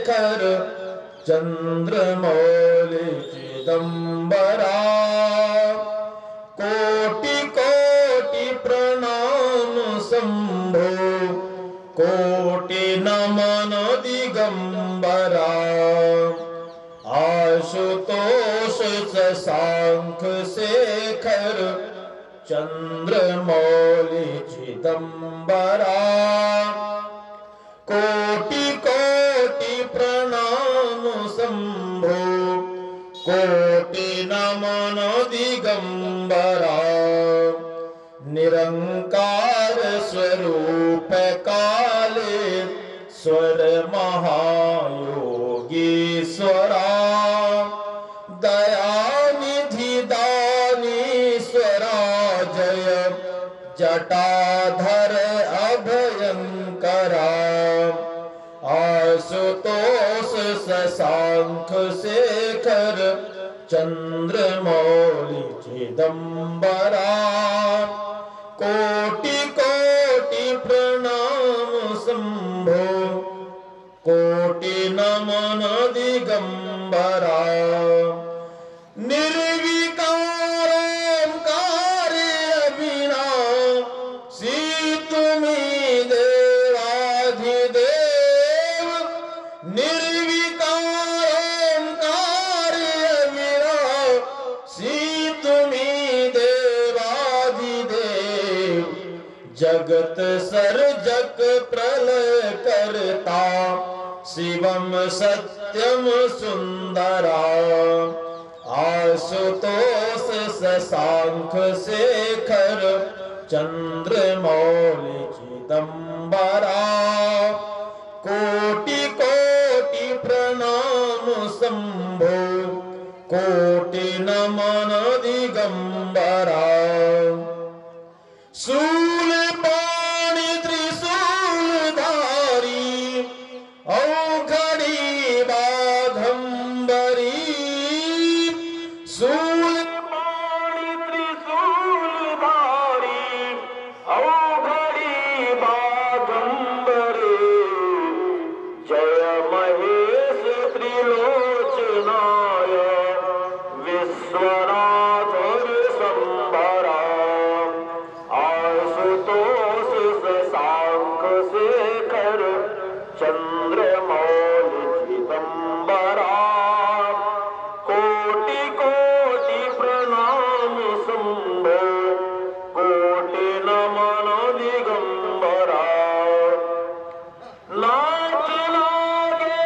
शेखर चंद्रमौली चिदंबरा। कोटि कोटि प्रणाम शंभो, कोटि नमन दिगंबरा। आशुतोष शशांक शेखर चंद्रमौली चिदंबरा। कोटि कोटि प्रणाम शंभो, कोटि नमन दिगंबरा। निरंकार स्वरूप काले स्वर महायोगीश्वरा। दयानिधि दानीश्वरा जय जटाधर अभयंकरा। आशुतोष शशांक शेखर चंद्रमौली चिदंबरा। कोटि कोटि प्रणाम शंभो, कोटि नमन दिगंबरा। निर्विकारोंकारे अविनाशी तुमी देवाधिदेव। निर्विकारोंकारे अविनाशी तुमी देवाधिदेव। जगत सर्जक प्रलय करता शिवम सत्यम सुंदरा। आशुतोष शशांक शेखर चंद्रमौली चिदंबरा। कोटि कोटि प्रणाम शंभो, कोटि नमन दिगंबरा। शूलपाणि त्रिशूलधारी औघड़ी बाघंबरी। शूलपाणि त्रिशूलधारी औघड़ी बाघंबरी। जय महेश त्रिलोचनाय विश्वनाथ संभरा। आशुतोष शशांक शेखर चंद्रमौली चिदंबरा। कोटि कोटि प्रणाम शंभो, कोटि नमन दिगंबरा। नाच लागे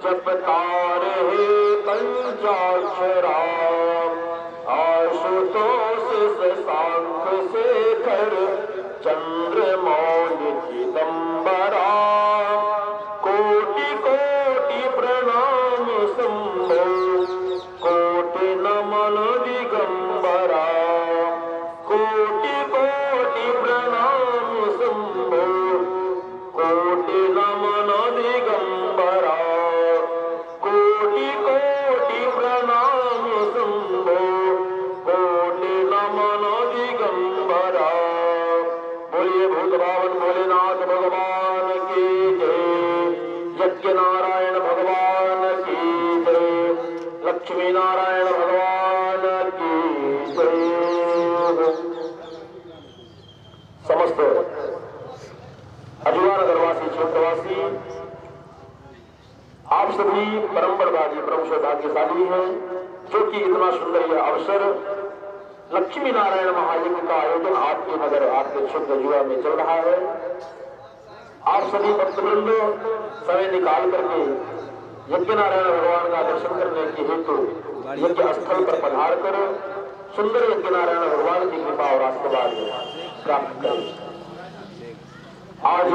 जपता रहे पंचाक्षरा आशुतोष शशांक शेखर चंद्रमौलि चिदंबरा कोटि कोटि प्रणाम शंभो कोटि नमन दिगंबरा कोटि कोटि प्रणाम शंभो कोटि नमन दिगंबरा कोटि कोटि प्रणाम शंभो कोटि नमन दिगंबरा। बोलिए भूत भावन भोलेनाथ भगवान की जय। यज्ञ नारायण भगवान की जय। लक्ष्मी नारायण भगवान की जय। समस्त अजूबा नगरवासी क्षेत्रवासी आप सभी परम बड़भागी परम सौभाग्यशाली हैं जो कि इतना सुंदर यह अवसर लक्ष्मी नारायण महायज्ञ का आयोजन आपके नगर आपके क्षेत्र अजूबा में चल रहा है। आप सभी भक्तवृंद समय निकाल करके यज्ञ नारायण भगवान का दर्शन करने के हेतु यज्ञ स्थल पर पधार कर सुंदर यज्ञ नारायण भगवान की कृपा और आशीर्वाद प्राप्त करें। आज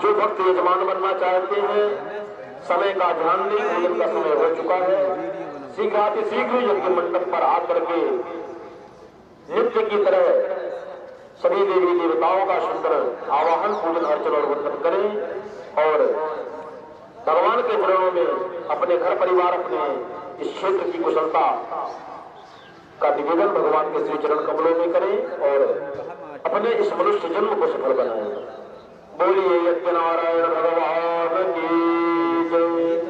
जो भक्त यजमान बनना चाहते हैं समय का ध्यान नहीं, भोजन का समय हो चुका है। शीघ्र यज्ञ मंडप पर आकर के नित्य की तरह सभी देवी देवताओं का सुंदर आवाहन पूजन अर्चन और वंदन करें और भगवान के चरणों में अपने घर परिवार अपने इस क्षेत्र की कुशलता का निवेदन भगवान के श्री चरण कमलों में करें और अपने इस मनुष्य जन्म को सफल बनाएं। बोलिए यज्ञ नारायण भगवान की जय।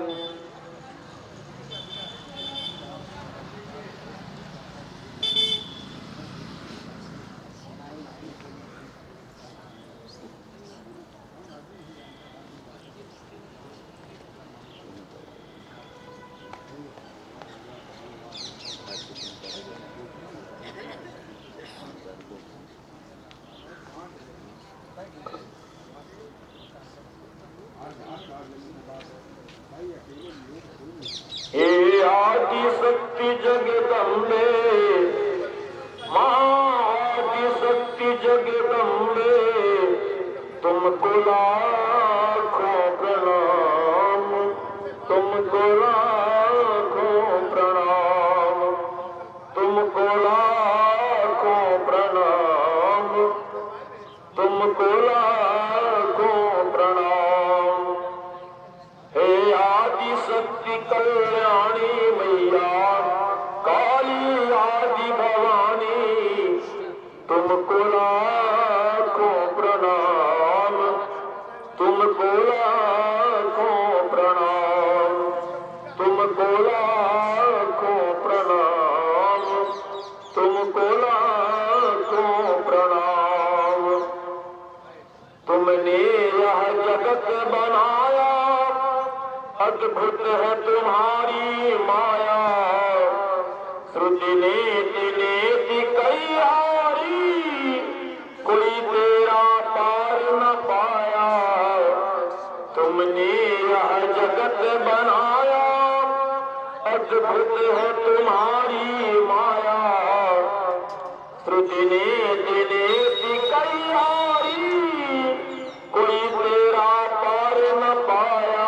हे आदि शक्ति जगदम्बे आदि शक्ति जगदम्बे तुमको लाखों प्रणाम तुमको लाखों प्रणाम तुमको लाखों प्रणाम तुमको लाखों प्रणाम। हे आदि शक्ति कल्याणी मैया काली आदि भवानी तुमको लाखों प्रणाम तुमको लाखों प्रणाम तुमको लाखों प्रणाम तुमको लाखों प्रणाम। तुमने यह जगत बनाया अद्भुत है तुम्हारी माया श्रुति नेति नेति कई हारी कोई तेरा पार न पाया। तुमने यह जगत बनाया अद्भुत है तुम्हारी माया श्रुति नेति नेति कई हारी कोई तेरा पार न पाया।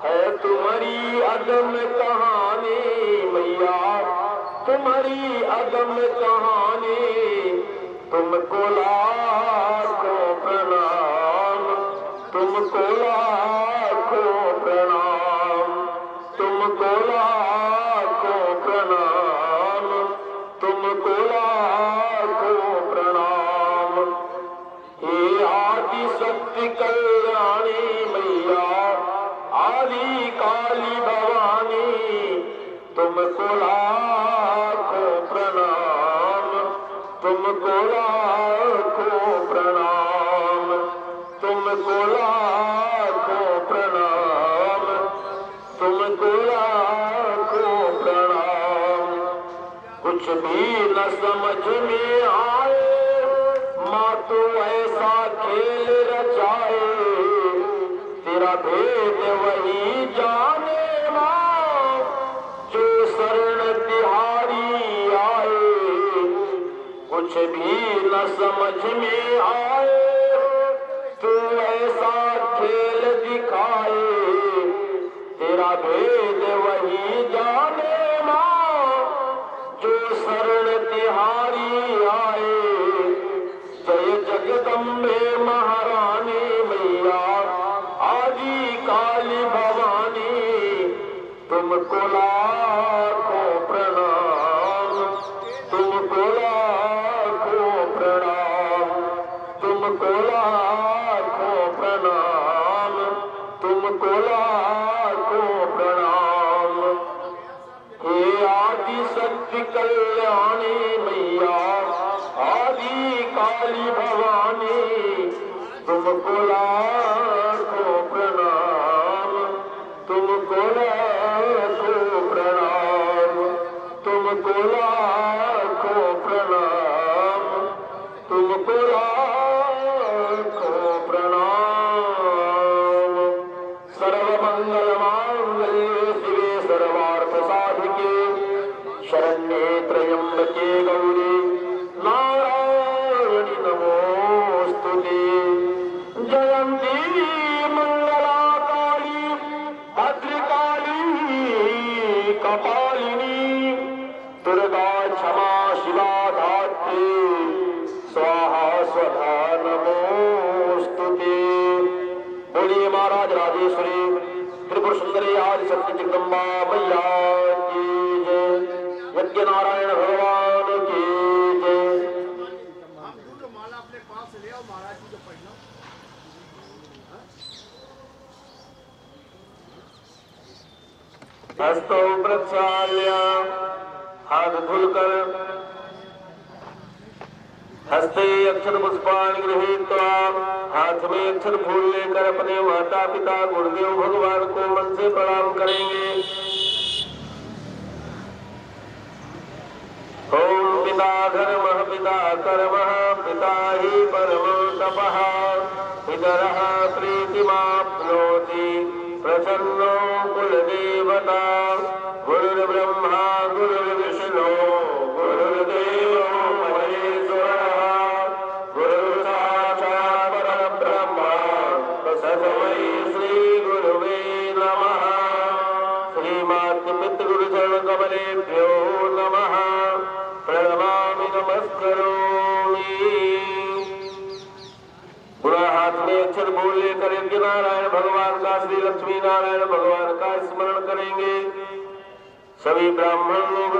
है तुम्हारी अदम कहानी मैया तुम्हारी अदम कहानी तुमको लाखों प्रणाम तुमको लाखों प्रणाम तुमको लाखों प्रणाम तुमको लाखों प्रणाम। हे आदि शक्ति कल्याणी मैया आदि काली भवानी तुमको लाखों प्रणाम तुमको लाखों प्रणाम तुमको लाखों प्रणाम तुमको लाखों प्रणाम। कुछ भी न समझ में आए माँ तो ऐसा खेल रचाए तेरा भेद वही जा न समझ में आए तू ऐसा खेल दिखाए, तेरा भेद वही जाने मां जो शरण तिहारी आए। जय जगदम्बे महारानी मैया आदि काली भवानी, तुमको लाखों प्रणाम, तुमको लाखों प्रणाम, तुमको लाखों प्रणाम, तुमको लाखों प्रणाम। हे आदि शक्ति कल्याणी मैया आदि काली भवानी, तुमको लाखों प्रणाम, तुमको लाखों प्रणाम, तुमको लाखों प्रणाम, तुमको लाखों प्रणाम। सर्वमंगल मांगल्ये शिवे सर्वार्थ साधिके, शरण्ये त्र्यंबके गौरी नारायणि नमोस्तुते। जयंती मंगला काली भद्रकाली कपालिनी, दुर्गा क्षमा शिवा धात्री स्वाहा स्वधा नमोस्तुते। बोलिए महाराज राजेश्वरी त्रिपुर सुंदरी आदि शक्ति जगदम्बा मैया की जय। यज्ञ नारायण भगवान की जय। माला अपने पास ले आओ महाराज जी को पढ़ना। हस्तौ प्रक्षाल्य हाथ धुलकर हस्ते अक्षर पुष्पाणि गृहीत्वा हाथ में अक्षर फूल लेकर अपने माता पिता गुरुदेव भगवान को मन से प्रणाम करेंगे। ओम पिता धर्मः पिता कर्मः पिता हि परमो तपः, पितरः प्रीतिमाप्नोति प्रसन्नो कुलदेवता। गुरुर्ब्रह्मा गुरुर्विष्णु गुरुर्देवो महेश्वरः, गुरुः साक्षात् परब्रह्म तस्मै श्री गुरुवे नमः। श्रीमातृपितृगुरुचरणकमलेभ्यो नमः, प्रणमामि नमस्करोमि। बुरा हाथ में अक्षर बोल लेकर यज्ञ नारायण भगवान का श्री लक्ष्मी नारायण भगवान का स्मरण करेंगे। सभी ब्राह्मण लोग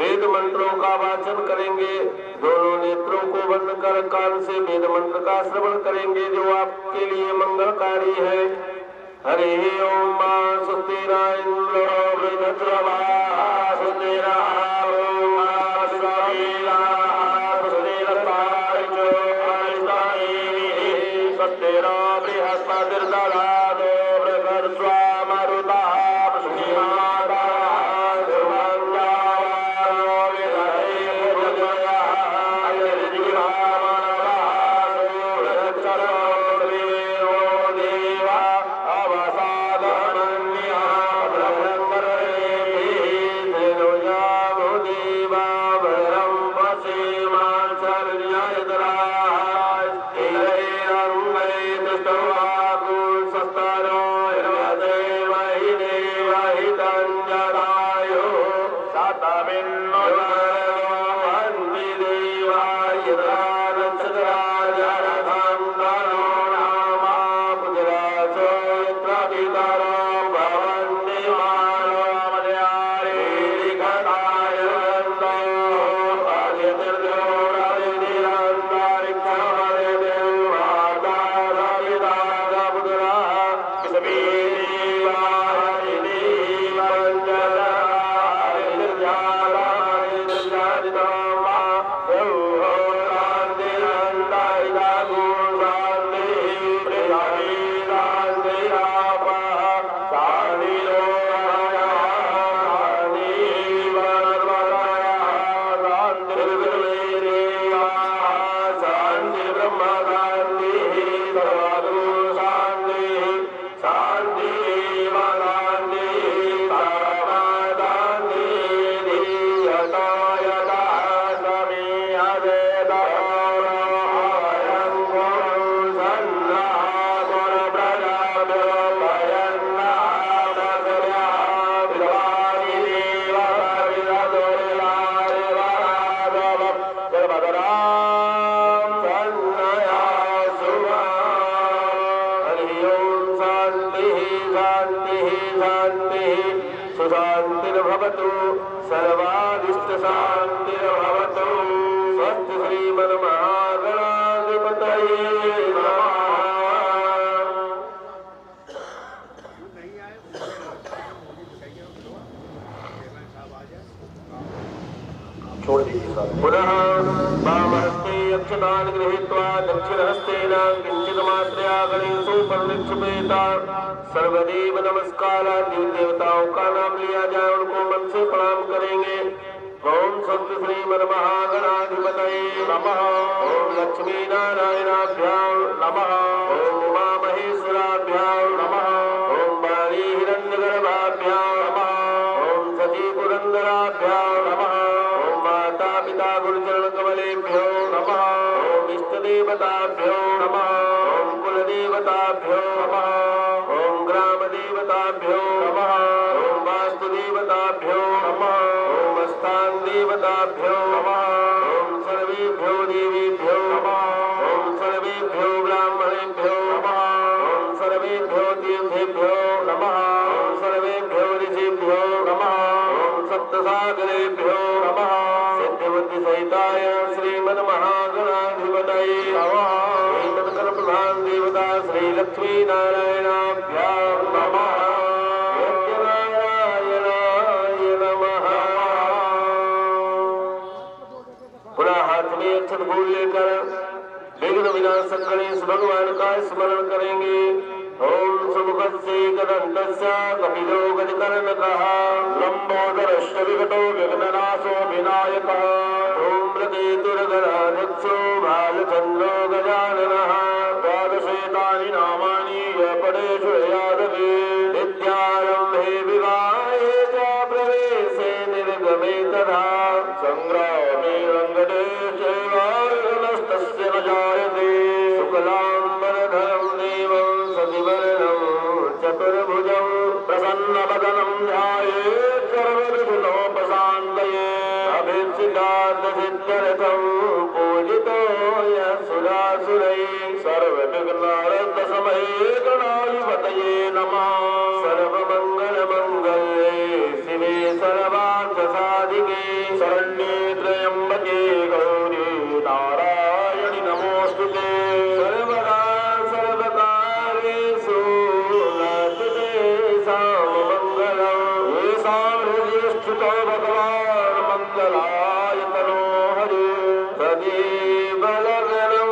वेद मंत्रों का वाचन करेंगे। दोनों नेत्रों को बंद कर कान से वेद मंत्र का श्रवण करेंगे जो आपके लिए मंगलकारी है। हरे ओम मां सुस्तिरा इंद्रो वृद्धश्रवा सुस्तिरा शान्तिः शान्तिः शान्तिः सुशान्तिर्भवतु सर्वादिष्टशान्तिर्भवतु स्वस्ति श्रीमन्महागणाधिपतये नमः। नहीं आए छोड़ दीजिए साहब। पुनः वामहस्ते अक्षतान् गृहीत्वा दक्षिणहस्तेन किञ्चित् मात्रया गणेशो पर निक्षेपेत। सर्वदेव नमस्कार देवी देवताओं का नाम लिया जाए, उनको मन से प्रणाम करेंगे। ओम सत्य श्रीमन्महागणाधिपतये नमः। ओम लक्ष्मी नारायणाभ्यां नमः। ओम उमा महेश्वराभ्यां नमः। ओम वाणी हिरण्यगर्भाभ्यां नमः। ओम सती पुरंदराभ्यां नमः। ओम माता पिता गुरुचरण कमलेभ्यो नमः। ओम इष्ट देवताभ्यो नमः। ओम कुल देवताभ्यो नमः। ओम ग्राम देवताभ्यो नमः। ओम वास्तु देवताभ्यो नमः। ओम स्थान देवताभ्यो नमः। ओम सर्वेभ्यो देवीभ्यो नमः। ओम सर्वेभ्यो ब्राह्मणेभ्यो नमः। ओम सर्वेभ्यो तीर्थेभ्यो नमः। ओम सर्वेभ्यो ऋषिभ्यो नमः। ओम सप्तसागरेभ्यो नमः। सिद्धिबुद्धि सहिताय श्रीमन्महागणाधिपतये नमः। एतत्कर प्रधान देवता श्री लक्ष्मी नारायणाभ्यां नमः। यज्ञनारायणाय नमः। पुनः हाथ में अक्षत फूल लेकर विघ्न विनाशक गणेश भगवान का स्मरण करेंगे। ओम सुमुखस्य गदन्तस्य कपिलो गजकर्णकः लंबोदरश्च विकटो विघ्ननाशो विनायकः धूम्रकेतुर्गणाध्यक्षो भालचन्द्रो गजाननः। द्वादशेतानि नामानि पठेषु यादवे विद्यारम्भे विवाहे च प्रवेशे निर्गमे तथा संग्रामे रङ्गदेशे वायुनस्तस्य न जायते। शुक्लाम्बरधरं देवं सतिवर्णं चतुर्भुजं प्रसन्नवदनं ध्यायेत् सर्वविघ्नोपशान्तये। अभीप्सितार्थसिद्ध्यर्थं पूजितो यः सुरासुरैः सर्वविघ्नहरतसमये गणाधिपतये नमः। सर्वमङ्गलमङ्गल्ये शिवे सर्वार्थसाधिके शरण्ये त्र्यम्बके गौरी नारायणि नमोऽस्तुते। सर्वदा सर्वकार्येषु नस्तुते साममङ्गलं। येषां हृदये स्थितो भगवान् मङ्गलायतनो हरे तदेव लग्नं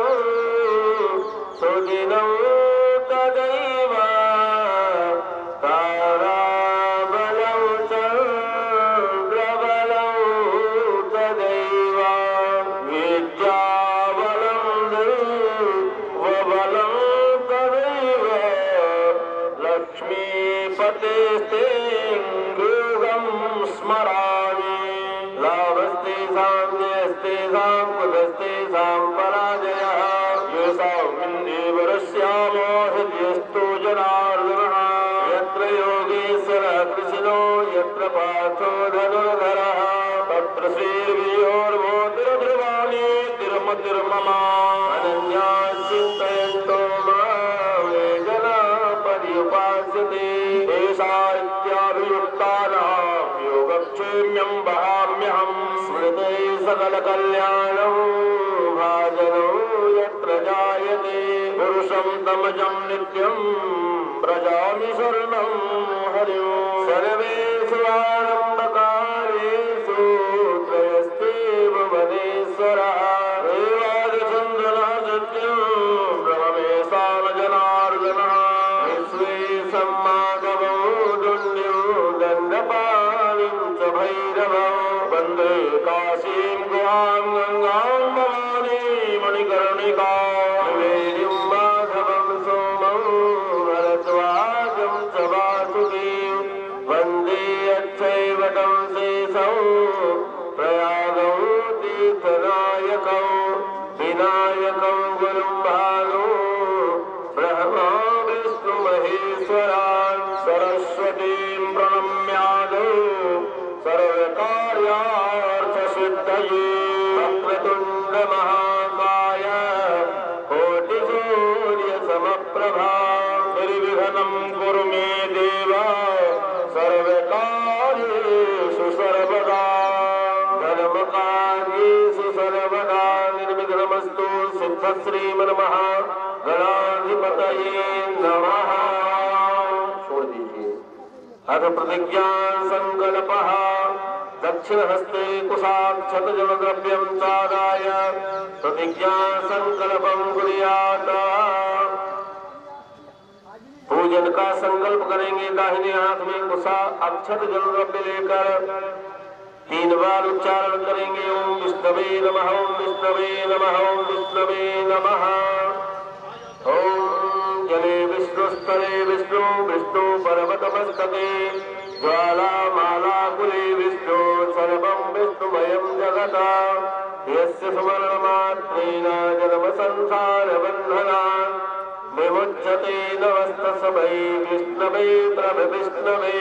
सुदिनं तदैव ताराबलं चन्द्रबलं तदैव विद्याबलं देवबलं तदैव लक्ष्मीपतेस्तें गृहं स्मरामि। लाभस्तेषां जयस्तेषां कुतस्तेषां पराजयः येषां इन्दीवरस्यामो हृदयस्थो जनार्दनः। यत्र योगेश्वरः कृष्णो यत्र पार्थो धनुर्धरः तत्र श्रीर्वियोर्भूतिर्ध्रुवाणि तिरुमतिर्मम। अनन्याः चिन्तयन्तो मां ये जनाः पर्युपास्यते। एषा इत्याभियुक्तानां योगक्षेम्यं वहाम्यहं। स्मृते सकलकल्याणं भाजनं यत्र जायते। पुरुषं तमजं नित्यं व्रजामि शरणं हरिं। सर्वेषु आरम्भकालेषु त्रयस्तेव वदेश्वरः। देवादिचन्द्रनः सत्यं ब्रह्मेशान जनार्दनः। विश्वे सम्मागमो दुण्ड्यं दण्डपाणिं च भैरवं। वन्दे काशीं गुहां गङ्गां भवानी मणिकर्णिकां। निवेदिं माधवं सोमं भरद्वाजं च वासुदेवं। वन्दे अच्छैव शरणं कुरु मे देव सर्वकार्येषु सर्वदा धर्मकार्येषु सर्वदा निर्विघ्नमस्तु सिद्धश्रीमन्मः गणाधिपतये नमः। छोड़ दीजिए। अथ प्रतिज्ञा संकल्पः दक्षिण हस्ते कुशाक्षत जलद्रव्यं चादाय प्रतिज्ञा संकल्पं कुर्यात्। पूजन का संकल्प करेंगे। दाहिने हाथ में कुशा अक्षत जलद्रव्य लेकर 3 बार उच्चारण करेंगे। ओम विष्णवे नमः, ओम विष्णवे नमः, ओम विष्णवे नमः। ओम जले विष्णुस्तरे विष्णु, विष्णु पर्वतमस्तके ज्वालामालाकुले विष्णु, सर्वं विष्णुमयं जगत्। यस्य स्मरणमात्रेण जन्मसंसारबन्धनात् विमुच्यते नमस्तस्मै विष्णवे प्रभविष्णवे।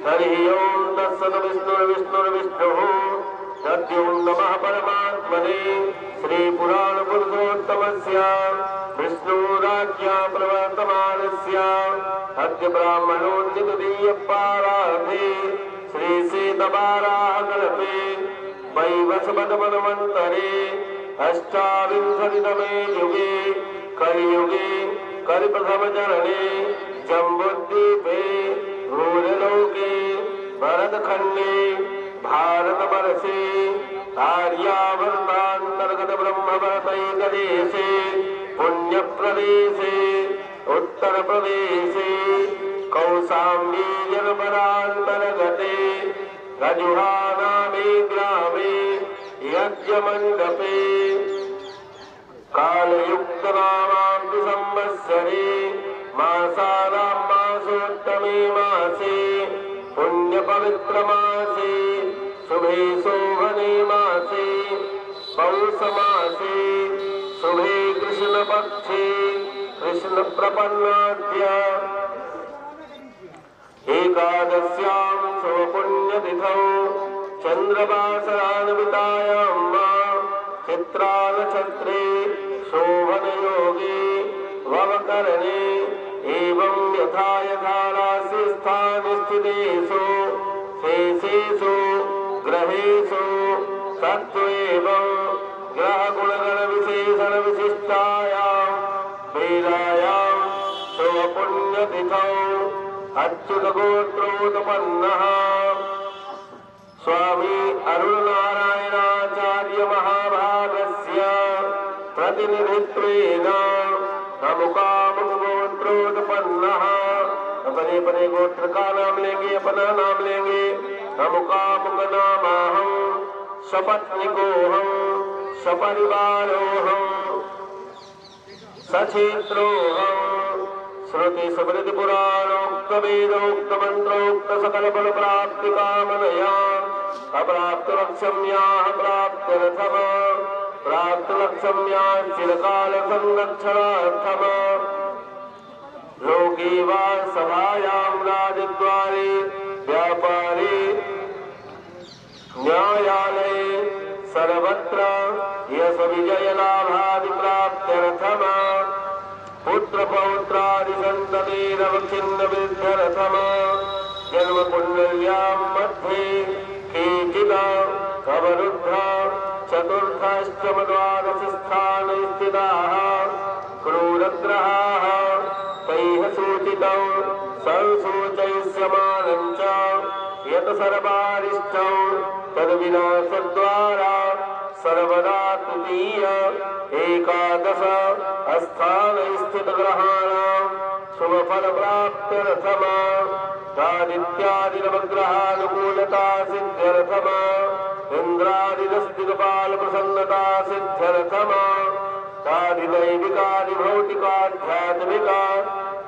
हरि ओम तत्सत् विष्णुर्विष्णुर्विष्णुः सद्यों नमः परमात्मने। श्री पुराण पुरुषोत्तमस्य विष्णुराज्ञा प्रवर्तमानस्य अद्य ब्राह्मणोन्नितदीय पाराधे श्री सीतवाराह कल्पे वैवस्वतमन्वन्तरे अष्टाविंशतितमे युगे कलियुगे कलिप्रथम चरणे जम्बुद्वीपे भूलोके भरतखंडे भारतवर्षे आर्यावर्तान्तर्गत ब्रह्मवर्तैकदेशे पुण्यप्रदेशे उत्तरप्रदेशे कौशाम्बी जनपदान्तर्गते रजुहानामे ग्रामे यज्ञमण्डपे कालयुक्तनामाब्धि संवत्सरे मासानां मासोत्तमे मासे पुण्यपवित्रमासे शुभे शोभने मासे पौषमासे शुभे कृष्णपक्षे कृष्णप्रपन्नाद्य एकादश्यां शुभपुण्यतिथौ चन्द्रवासरान्वितायां चित्रानक्षत्रे शोभनयोगे ववकरणे एवं यथा यथा राशिस्थाने स्थितेषु शेषेषु ग्रहेषु तत्त्वेवं ग्रहगुणगणविशेषणविशिष्टायां वेलायां शुभपुण्यतिथौ अच्युतगोत्रोत्पन्नः स्वामी अरुणनारायणाचार्य महाभागस्य प्रतिनिधित्वेन अमुकामुगोत्रोत्पन्नः। अपने अपने गोत्र का नाम लेंगे, अपना नाम लेंगे। अमुकामुक नामाहं सपत्निकोऽहं सपरिवारोऽहं सक्षेत्रोऽहं श्रुति स्मृति पुराणोक्त वेदोक्त मंत्रोक्त सकल फल प्राप्ति कामनया अप्राप्त लक्ष्म्याः प्राप्त्यर्थम प्राप्त लक्ष्म्याः चिरकाल संरक्षणार्थम लोके वा सभायां राजद्वारे व्यापारे न्यायालये सर्वत्र यश विजय लाभादि प्राप्त्यर्थम पुत्र पौत्रादि संततेरवच्छिन्न विद्यर्थम जन्म कुंडल्यां मध्ये केचित् अवरुद्ध चतुर्थाष्टम द्वादश स्थाने स्थिताः क्रूरग्रहाः तैः सूचितौ संसूचयिष्यमानं च यत् सर्वारिष्टौ तद्विनाशद्वारा सर्वदा तृतीय एकादश स्थाने स्थितग्रहाणां शुभफलप्राप्त्यर्थम आदित्यादिनवग्रहानुकूलता सिद्ध्यर्थम इन्द्रादिदस्तिकपालप्रसन्नता सिद्ध्यर्थम आदिदैविकादिभौतिकाध्यात्मिका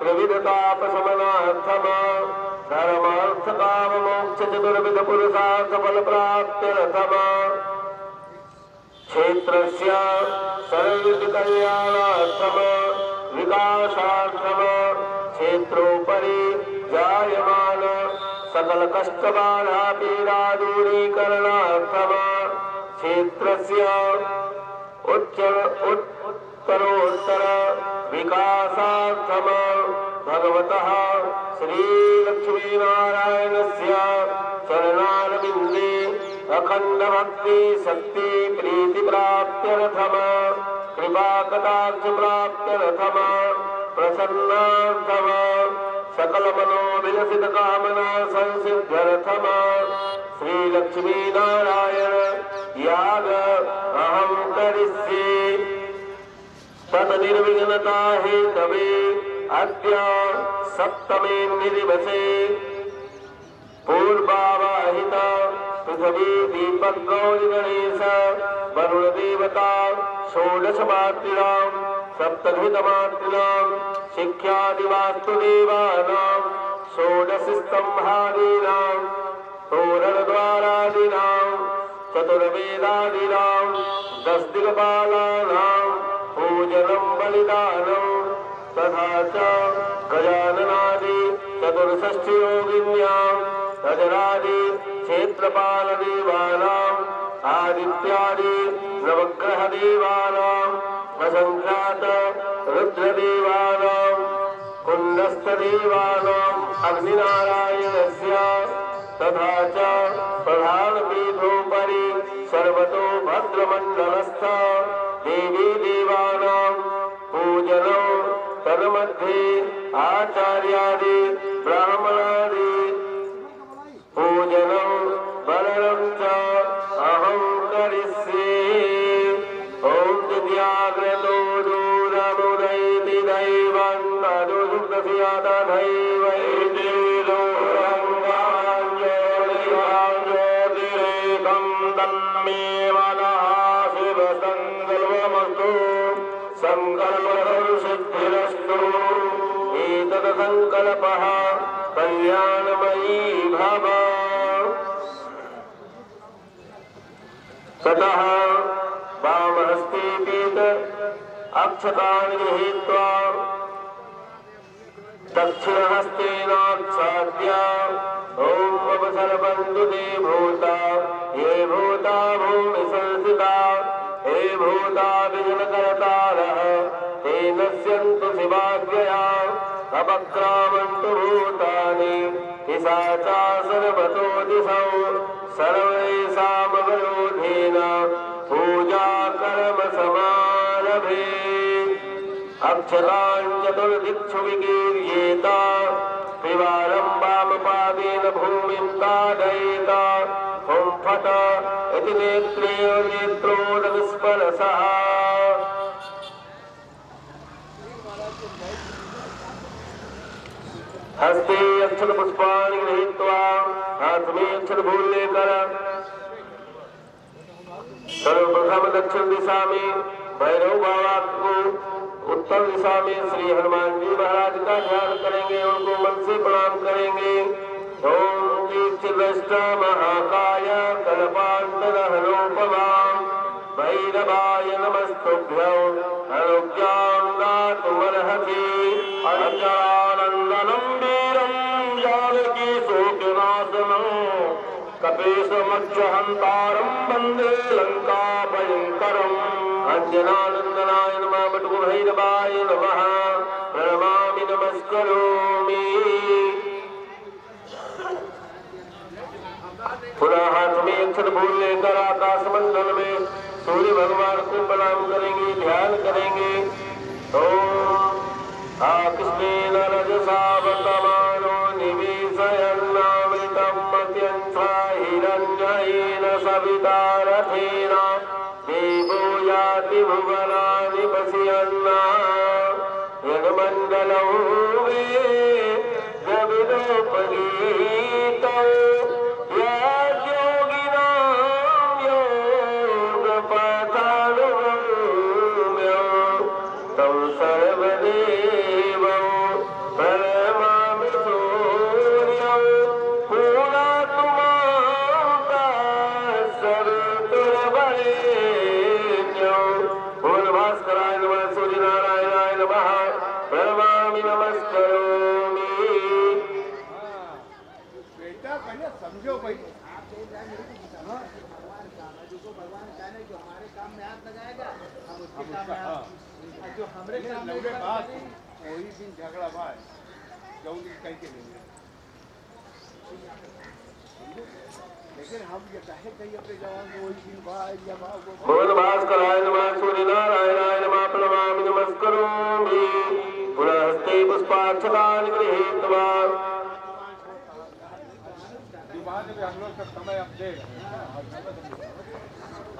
त्रिविधतापशमनार्थम धर्मार्थकाममोक्षचतुर्विधपुरुषार्थफलप्राप्त्यर्थम क्षेत्रस्य सर्वविधकल्याणार्थम विकासार्थम क्षेत्रोपरि जायमान सकल कष्टबाधा पीडा दूरीकरणार्थम क्षेत्रस्य उत्तरोत्तर विकासार्थम भगवतः श्रीलक्ष्मीनारायणस्य चरणारविन्दे अखण्डभक्ति शक्ति प्रीति प्राप्त्यर्थम कृपाकटाक्ष प्राप्त्यर्थम प्रसन्नार्थम सकल मनोविलसित कामना संसिद्ध्यर्थम श्री लक्ष्मी नारायण याग अहं करिष्ये तद निर्विघ्नता हेतवे अद्य सप्तमे दिवसे पूर्वावाहित पृथ्वी दीपक गौरी गणेश वरुण देवता षोडश मातॄणां सप्तविध मातॄणां शिक्षादिवास्तुदेवानां षोडश स्तंभादीनां तोरणद्वारादीनां चतुर्वेदादीनां दशदिक्पालानां पूजनं बलिदानं तथा च गजाननादि चतुर्षष्टियोगिन्यां गजरादि क्षेत्रपालदेवानां आदित्यादि नवग्रहदेवानां असंख्यात रुद्रदेवानां कुण्डस्थदेवानां अग्निनारायणस्य तथा च प्रधानपीठोपरि सर्वतो भद्रमण्डलस्थ देवी देवानां पूजनं तन्मध्ये आचार्यादि ब्राह्मणादि पूजनं वरणं च अहं करिष्ये ॐ दिव्याग्रतो दूरमुदैति दैवं तदुसुप्तस्यातथैवैति ज्योतिरेकं तन्मे मनः शिवसङ्कल्पमस्तु सङ्कल्पसिद्धिरस्तु एतत् सङ्कल्पः कल्याणमयी भव ततः वामहस्ते पीत अक्षतानि गृहीत्वा दक्षिणहस्तेनाच्छाद्य ॐ अपसर्पन्तु ते भूता ये भूता भूमि संस्थिता हे भूता विजनकरतारः ते नश्यन्तु शिवाज्ञया अपक्रामन्तु भूतानि पिशाचा सर्वतो दिशौ सर्वैषामवरोधेन पूजा कर्म समारभे अक्षतान् चतुर्दिक्षु विकीर्येत त्रिवारं वामपादेन भूमिं ताडयेत हुं फट इति नेत्रोदकस्परशः हस्ते अक्षत पुष्पाणि गृहीत्वा हाथ में अक्षत फूल लेकर सर्वप्रथम दक्षिण दिशा में भैरव बाबा को, उत्तर दिशा में श्री हनुमान जी महाराज का ध्यान करेंगे, उनको मन से प्रणाम करेंगे। ओम दीक्षित महाकाय कल्पांतरहनोपमां भैरवाय नमस्तुभ्यं अनुज्ञां दातुमर्हसि अज्ञानन्दनं वीरं जानकी शोकनाशनं कपीशमक्षहन्तारं वन्दे लङ्काभयङ्करम् अंजनानन्दनाय नमः बटुक भैरवाय नमः प्रणमामि नमस्करोमि। पुनः हाथ में अक्षत फूल लेकर आकाश मंडल में सूर्य भगवान को प्रणाम करेंगे, ध्यान करेंगे। ओम कृष्णेन रजसा वर्तमानो निवेशयन्नामृतं मत्यंसा हिरण्येन सविता रथेन देवो याति भुवनानि पश्यन्ना यन्मण्डलं वेदविदोपगीतौ यद्योगिनां योगपथानुगम्यं तं सर्वदेवं प्रणमामि सूर्यं पूर्णातु मां सवितुर्वरेण्यं पूर्णभास्कराय नमः सूर्यनारायणाय नमः प्रणमामि नमस्करोमि। बेटा पहले समझो भाई, भगवान कहने जो हमारे काम में हाथ लगाएगा हम उसके काम में हाथ, जो हमारे काम में कोई दिन झगड़ा भाई जाऊंगी कहीं के लेंगे, लेकिन हम ये कहे कहीं अपने जवान को वही भाई जवाब को बोल भास्कराय नमः सूर्य नारायणाय नमः प्रणमामि नमस्करोमि पुनः हस्ते पुष्पाक्षतानि गृहीत्वा विवाह में हम लोग का समय अब दे रहे हैं।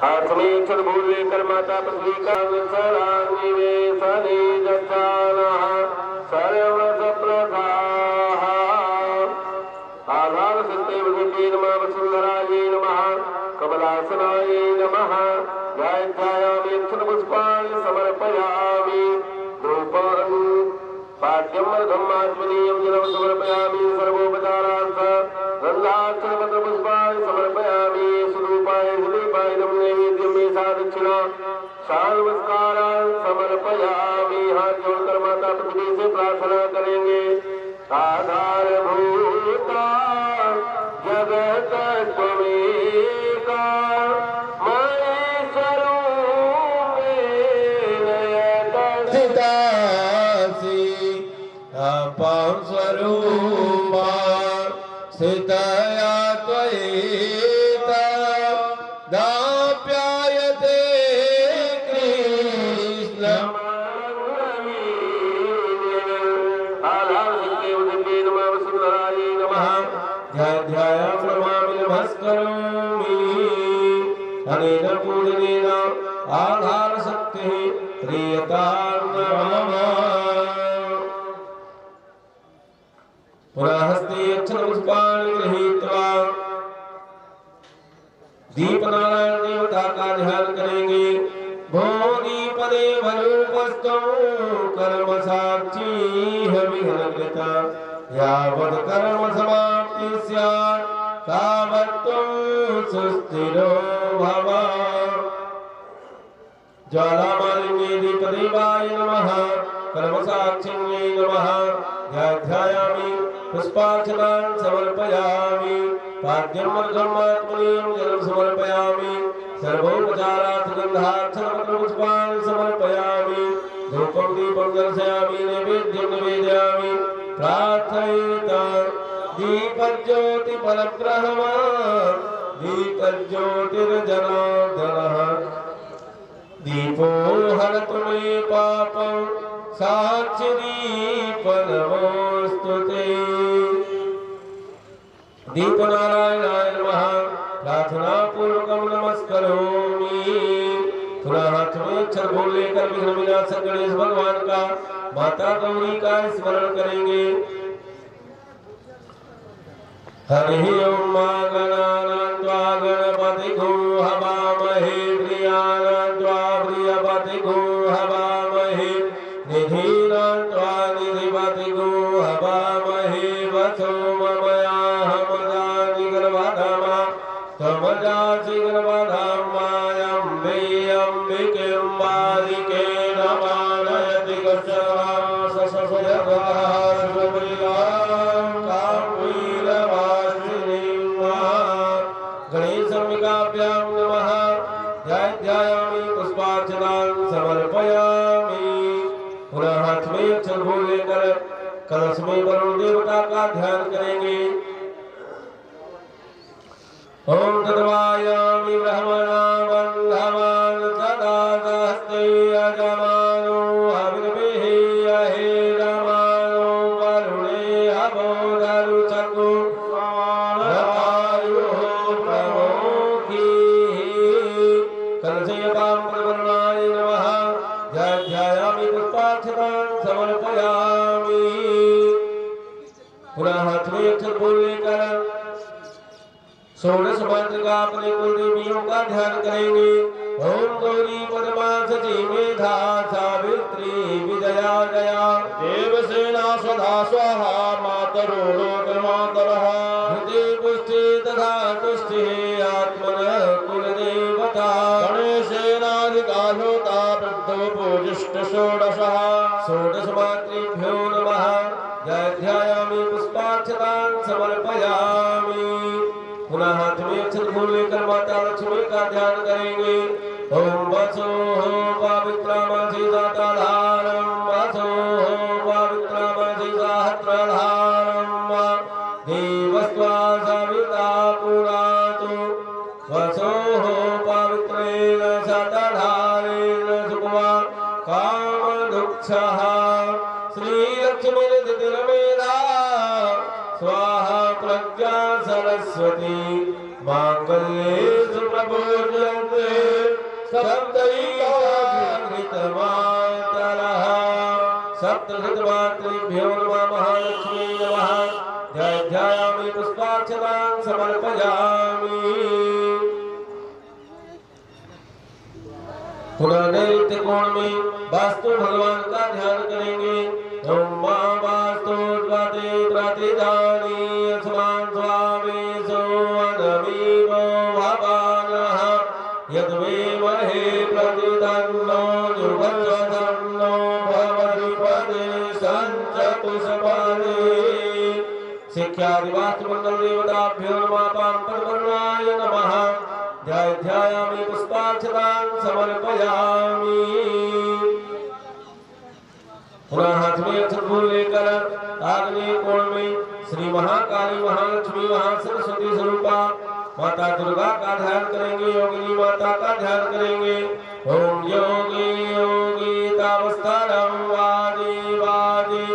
हाथ में क्षण भूल लेकर माता पृथ्वी का निवेशने दक्षाणः सर्वसप्रथाः आधार सिद्धे वसुते नमः वसुंधरायै नमः कमलासनाय नमः ध्यायामि क्षण पुष्पाणि समर्पयामि धूपं पाद्यं धम्मात्मनीयं जलं समर्पयामि सर्वोपचारान् गन्धाक्षरपत्र पुष्पाणि समर्पयामि सुरूपाय सुदीपाय नैवेद्यं मे सा दक्षिणा नमस्कारान् समर्पयामि। हाथ जोड़कर माता पृथ्वी से प्रार्थना करेंगे। आधारभूता जगत त्वमेका स्वरूपा स्थितया त्वयिता दाप्यायते कृष्ण ध्यायां प्रणमामि नमस्करोमि अनेन पूजनेन आधार शक्तिः प्रियतां नमः। पुनः हस्ते अक्षरपुष्पाणि गृहीत्वा दीपनारायण देवता का ध्यान करेंगे। भो दीपदेवरूपस्थो कर्म साक्षी विघ्नकृता यावत् कर्म समाप्ति स्यात् तावत् त्वं सुस्थिरो भव। ज्वालामालिन्ये दीपदेवाय नमः कर्म साक्षिण्ये नमः। ध्यायामि पुष्पाक्षतान् समर्पयामि पाद्यं धम्मात्मनीयं जलं समर्पयामि सर्वोपचारात् गन्धाक्षरपत्र पुष्पाणि समर्पयामि धूपं दीपं दर्शयामि नैवेद्यं निवेदयामि प्रार्थयिता दीपज्योतिफलग्रहः दीपज्योतिर्जनार्दनः दीपो हरतु मे पापं साक्षिदीप नमोस्तुते। दीपनारायणाय नमः प्रार्थना पूर्वकं नमस्करोमि। पुनः हाथ में अक्षर बोल लेकर विघ्न विनाशक गणेश भगवान का माता गौरी का स्मरण करेंगे। हरि ओम गणानान्त्वा गणपतिगुं हवामहे प्रियानान्त्वा प्रियपतिगुं हवामहे निधीनान्त्वा निधिपतिगुं हवामहे वसो ममयाहमदानि गर्भधामा त्वमजासि गर्भधामायम्बे अम्बिकें बालिके नमानयति गणेशम्बिकाभ्यां नमः। ध्यायामि पुष्पार्चनान् समर्पयामि। पुनः हाथ में अक्षर बोल लेकर कलश में वरुण देवता का ध्यान करेंगे। ओम तद्वायामि ब्रह्मणा बन्धवान् सदा सहस्ते यजमानो हविर्भिः अहेरमानो वरुणे हवोदरु चक्रु वायुः प्रमोखीः। कलशयतां प्रवर्णाय नमः। ध्यायामि पुष्पाक्षतान् समर्पयामि। पुनः हाथ में अक्षर बोल लेकर षोडश मंत्र का अपने कुल देवियों का ध्यान करेंगे। ओम गौरी पद्मा सची मेधा सावित्री विजया जया देवसेना स्वधा स्वाहा मातरो लोकमातरः हृदि पुष्टि तथा तुष्टिः आत्मनः कुलदेवता गणेशेनाधिका होता वृद्धो पूजिष्ट षोडशः। षोडश मातृभ्यो नमः। ध्यायामि पुष्पाक्षतान् समर्पयामि। पुनः हाथ में अक्षर बोल लेकर माता लक्ष्मी का ध्यान करेंगे। ओम वसो पवित्रमसि सतधारं वसो पवित्रमसि सहस्रधारम् स्वाहा प्रज्ञा सरस्वती मांगल्येषु प्रपूज्यन्ते सप्तैकाघृतमातरः सप्तघृतमातृभ्यो नमः महालक्ष्मी नमः ध्यायामि पुष्पार्चनां समर्पयामि पुनः नैत्य कोण में वास्तु भगवान का ध्यान करेंगे ओम मां वास्तु द्वाते प्रतिदानी अस्मान स्वामी सोअनमीवो भवानः यद्वेमहे प्रतिदन्नो जुगत्सन्नो भवद्विपदे सञ्चतुष्पदे शिक्षादि वास्तु मंगल देवताभ्यो नमः पांपवर्णाय नमः ध्यायामि पुष्पार्चनां समर्पयामि पुनः हाथ में अक्षर फूल लेकर आग्नेय कोण में श्री महाकाली महालक्ष्मी महासरस्वती स्वरूपा माता दुर्गा का ध्यान करेंगे योगिनी माता का ध्यान करेंगे ओम योगी योगी तावस्थानं वादी वादी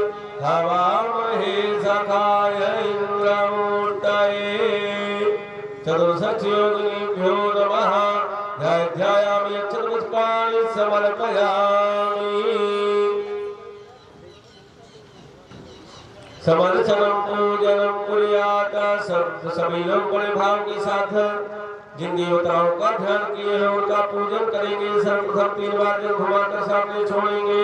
हवामहे सखाय इंद्रमूर्तये चतुर्दश योगिनीभ्यो नमः ध्यायामि अक्षरपुष्पाणि समर्पयामि समर्चनम पूजनम कुर्यात सभी लोग बड़े भाव के साथ जिन देवताओं का ध्यान किए हैं उनका पूजन करेंगे सर्वप्रथम 3 बार जल घुमाकर सामने छोड़ेंगे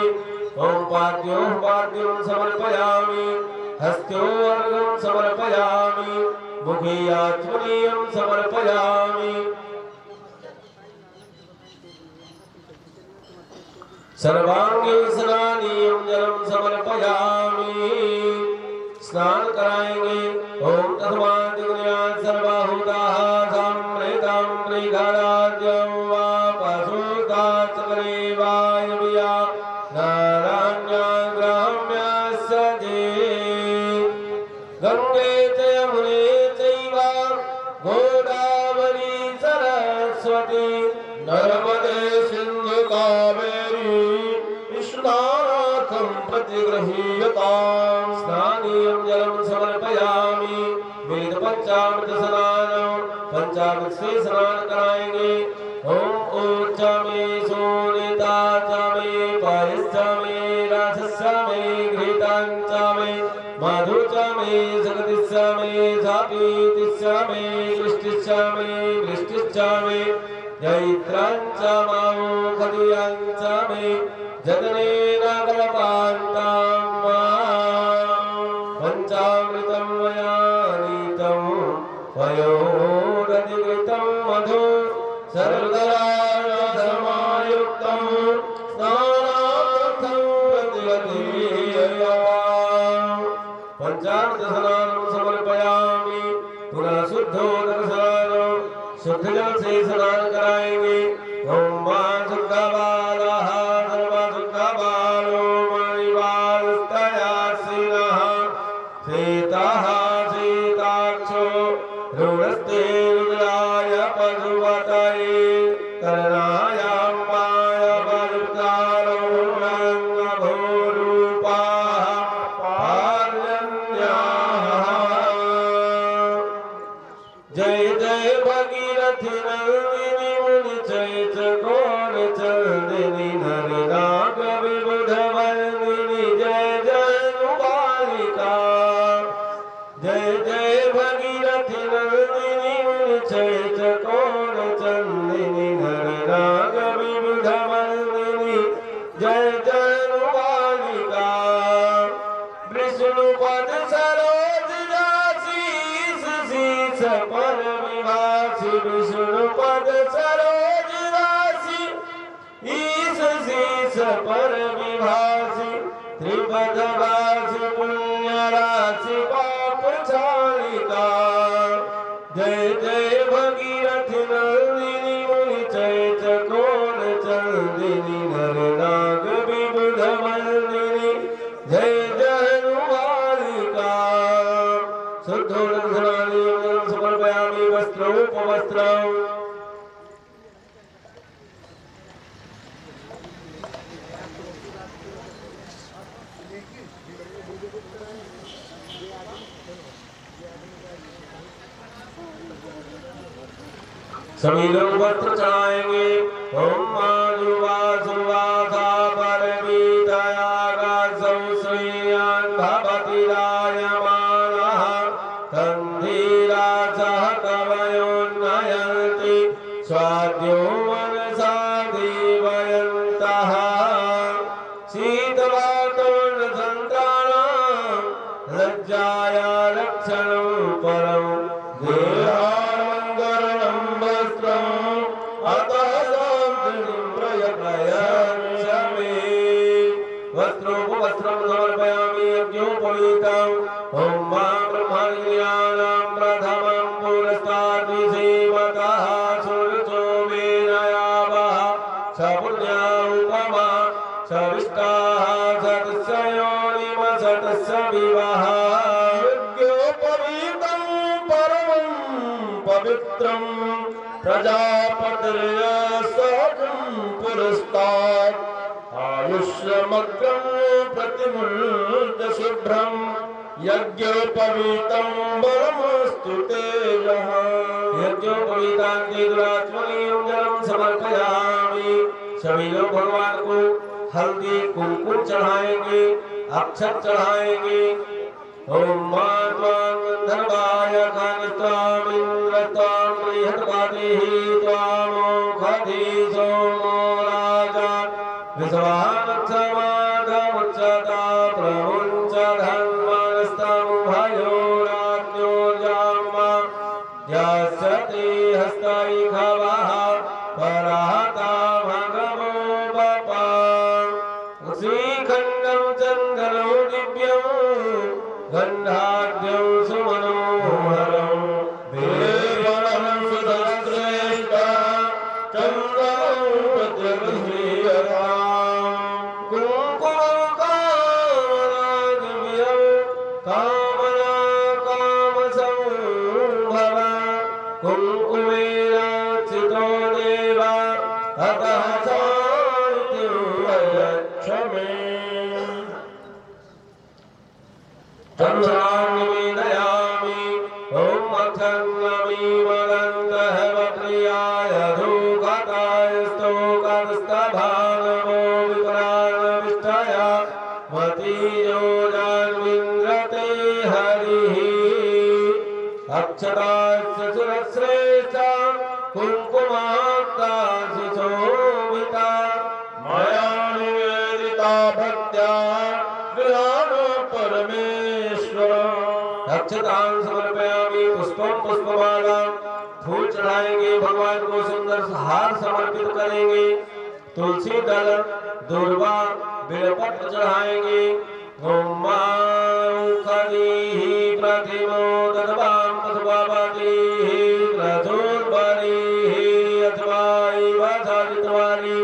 ओम पाद्यों समर्पयामि हस्त्यो अर्घ्यं समर्पयामि मुखे आचमनीयं समर्पयामि सर्वांगे स्नानीयं जलं समर्पयामि स्नान कराएंगे ओम तस्माद्युग्न्या सर्वाहुताः समृतं त्रिघराद्यं वा पशुताचक्रे वायव्या नारायण्याग्राम्यस्ये गंगे च यमुने चैव गोदावरी सरस्वती नर्मदे सिन्धु कावेरी स्नानार्थं प्रतिगृह्यताम् स्नानीयं जलं समर्पयामि वेद पंचामृत स्नानं पंचामृत से स्नान कराएंगे ओम ऊर्च में सोनिता च में पायश्च में रसश्च में घृताञ्च में मधु च में जगतिश्च में सापीतिश्च में वृष्टिश्च में वृष्टिश्च में जैत्राञ्च मौखदियञ्च में जगनेन कल्पान्तां पंचामृतं मया नीतं पयोरधिकृतं मधु सर्वगरासमायुक्तं स्नानार्थं प्रतिगृह्यताम् पंचामृत स्नानं समर्पयामि पुनः शुद्धोदकस्नानं शुद्ध जल से स्नान कराएंगे ओम मां दुर्गा बालाः रुणस्ते रुद्राय पशुपतये करणायाम्बाय वरुतारो रङ्गभूरूपाः पार्जन्याः जय जय भगीरथि नन्दिनी मुनि चैत कोण चन्दिनी नरनाग विबुधवर्णिनि जय जय बालिका जय जय भगीरथि नन्दिनी मुनि चैत कोण चन्दिनी नरनाग विबुधवर्णिनि जय जय बालिका विष्णुपद सरोज राशीष शीश पर विभासी विष्णुपद सरोज राशि ईश शीश पर विभासी त्रिपदवासी पुण्य राशि पाप चालिका जय जय भगीरथि नन्दिनी मुनि चैत कोण चन्दिनी नरनाग विबुधवर्णिनि जय जय बालिका शुद्धोदकस्नानं समर्पयामि वस्त्रोपवस्त्रम् सभी लोग वस्त्र चढ़ाएंगे। ओम माजुवा सुवासा परमीतयागासौ श्रेयान् भवति रायमानः तन्धीरासः कवयोन्नयन्ति स्वाद्यो मनसा देवयन्तः शीतवातोर्णसन्तानां लज्जाया रक्षणं परं देहामङ्गलं वस्त्रम् अतः सान्त्वनं प्रयच्छमे वस्त्रोपवस्त्रं समर्पयामि यज्ञोपवीतम् ॐ मा ब्रह्मज्ञानां प्रथमं पुरस्तात् विसेवतः सुरचो वेनयावः सपुण्या उपमा सविष्टाः सतस्य योनिमसतस्य विवाह यज्ञोपवीतं परमं पवित्रं प्रजापतिर्यसहजं पुरस्तात् आयुष्यमग्रं प्रतिमुल्य शुभ्रं यज्ञोपवीतं बलमस्तु तेजः यज्ञोपवीतान्ते दुरात्मनीयं जलं समर्पयामि। सभी लोग भगवान को हल्दी कुमकुम चढ़ाएंगे, अक्षत चढ़ाएंगे। ओम मात्वां गंधर्वाय कानित्वामिन्द्र त्वां बृहत्पतिः त्वामोखधि सोमो राजा विश्वानक्षमाधमुच्चता प्रमुञ्च धन्वनस्तं भयोराज्ञोर्जामा यास्यते हस्तैखवः पराता भगवो बपा श्रीखण्डं चन्दनो दिव्यं गन्धाढ्यं सुमनोहरं देवनं सुतश्रेष्ठा चन्दनं प्रत्यगृह्यताम् कुङ्कुमकामनादिव्यं कामना कामसंभव कुङ्कुमेनार्चितो देव अतः शान्तिं प्रयच्छमे चन्द्रान्निवेदयामि ॐ अक्षन्नमीमदन्तः वक्रियाय धूकताय स्तोकस्तभानवो विप्राणविष्टय मतीयोजान्विन्द्रते हरिः अक्षतास्य सुरश्रेष्ठा कुङ्कुमाक्ता सुशोभिता मया निवेदिता भक्त्या गृहाणो परमेश्वर अक्षतां समर्पयामि पुष्पं पुष्पमालां फूल चढ़ाएंगे भगवान को सुंदर हार समर्पित करेंगे तुलसी दल दुर्वा बेलपत्र चढ़ाएंगे ओम माउखरीः प्रतिमो दद्वां पशुपापतिः रजोर्वरीः अथवा इव साधित्वानि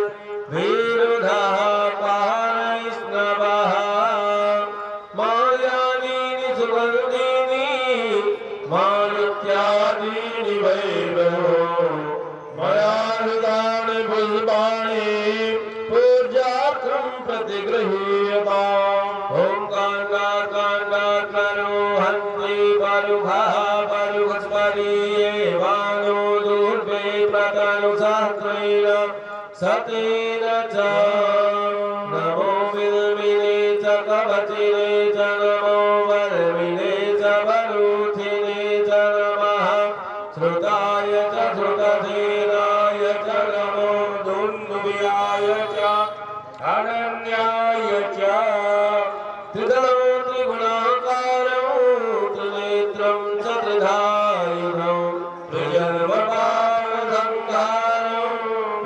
विरुधः पारैष्णवः माल्यानीनि सुगन्धीनि मालित्यादीनि वैभवो मया हृदानि पुष्पाणि पूजार्थं प्रतिगृह्यताम् ॐ काण्डाकाण्डाकरो हन्ति परुखः परुखस्परीये वानो दूर्वे प्रतनुसहस्रेण सतेन च नमो विद्मिने च कवचिने च नमो वर्मिणे च वरुथिने च नमः श्रुताय च श्रुतसेनाय च नमो दुन्दुभ्याय च अनन्याय च त्रिदलो त्रिगुणाकारं त्रिनेत्रं च त्रिधायुधं प्रियर्वपारसंहारं